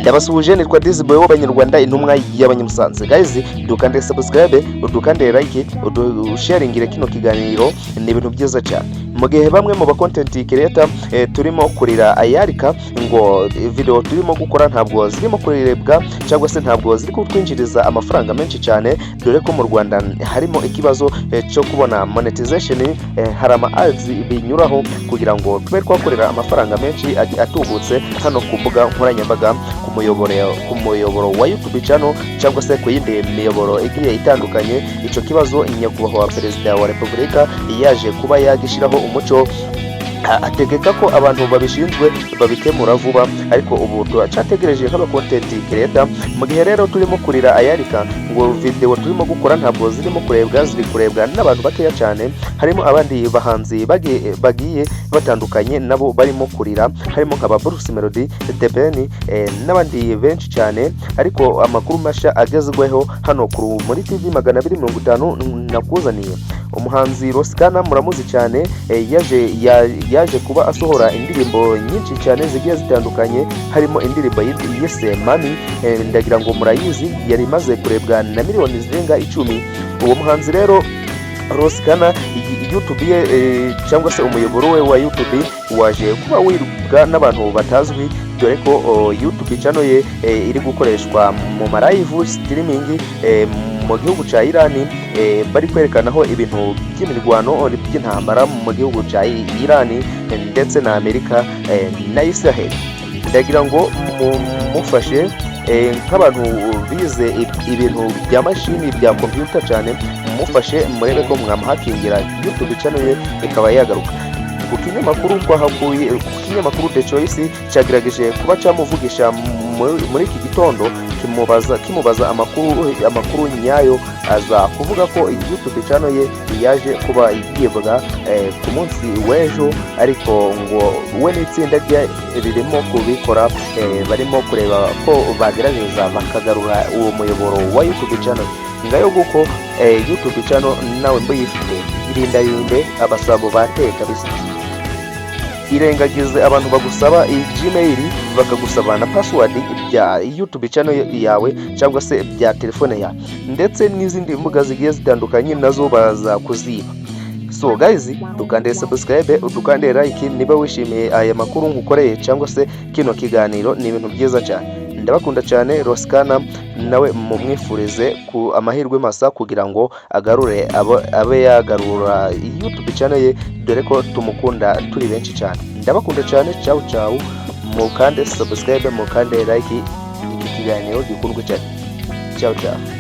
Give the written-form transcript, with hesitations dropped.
Ndabasuhuje nitwa Dizboy w'Abanyarwanda intumwa y'Abanyamusanze. Guys, dukande subscribe, udukande like, udusharingire kino kiganiro, ni ibintu byiza cyane. Mu gihe bamwe mu ba content creator turimo kurira ayarika ngo video turimo gukora ntabwo zirimo kurirebwa cyangwa se ntabwo ziri kutwinjiriza amafaranga menshi cyane, dore ko mu Rwanda harimo ikibazo cyo kubona monetization, hari ama ads binyuraho kugira ngo tube twakorera amafaranga menshi atubutse hano ku mbuga nkoranyambaga, ku muyoboro wa YouTube channel cyangwa se ku yindi miyoboro igiye itandukanye. Ico kibazo nyakubahwa Perezida wa Repubulika yaje kuba yagishiraho umuco, ategeka ko abantu babishinzwe babikemura vuba, ariko ubu turacategereje nk'aba content creator. Mu gihe rero turimo kurira ayarika ngo video turimo gukora ntabwo zirimo kurebwa, ziri kurebwa n'abantu bakeya cyane, harimo abandi bahanzi bagiye batandukanye nabo barimo kurira, harimo nka Bruce Melody, The Ben n'abandi benshi cyane. Ariko amakuru masha agezweho hano muri TV 250 nakuzaniye umuhanzi Roskana, muramuzi cyane, yaje kuba asohora indirimbo nyinshi cyane zigiye zitandukanye, harimo indirimbo yise Mami, ndagira ngo murayizi, yari maze kurebwa na miliyoni zirenga 10. Uwo muhanzi rero Roskana, YouTube ye cyangwa se umuyoboro we wa YouTube waje kuba wirubwa n'abantu batazwi, dore ko YouTube channel ye iri gukoreshwa mu live streaming mu gihugu ca Iran, bari kwerekanaho ibintu by'imirwano by'intambara mu gihugu ca Iran ndetse na Amerika na Israel. Ndagira ngo mufashe nk'abantu bize ibintu bya mashini bya computer cyane, mufashe murebe ko mwamahakingira YouTube channel ye ikaba yagaruka. Ku kinyamakuru kinyamakuru The Choice cyagerageje kuba cyamuvugisha muri iki gitondo, kimubaza amakuru nyayo, aza kuvuga ko YouTube channel ye yaje kuba yibwa ku munsi w'ejo, ariko ngo we n'itsinda rye ririmo kubikora, barimo kureba ko bagerageza bakagarura uwo muyoboro wa YouTube channel. Ngayo guko YouTube channel nawe mbayifite, irinda yumbe abasabo bateka bisa, irengagize abantu bagusaba Gmail bakagusaba na password bya YouTube channel yawe cyangwa se bya telefone yawe, ndetse n'izindi mbuga zigiye zitandukanye nazo baza kuziba. So guys, dukande subscribe, dukande like niba wishimiye aya makuru ngukoreye cyangwa se kino kiganiro, ni ibintu byiza cyane. Ndabakunda cyane. Roskana nawe mumwifurize ku amahirwe masa kugira ngo agarure abe yagarura YouTube channel ye, dore ko tumukunda turi benshi cyane. Ndabakunda cyane. Ciao ciao, mukande subscribe, mukande like, iki kiganiro gikundwe cyane. Ciao ciao.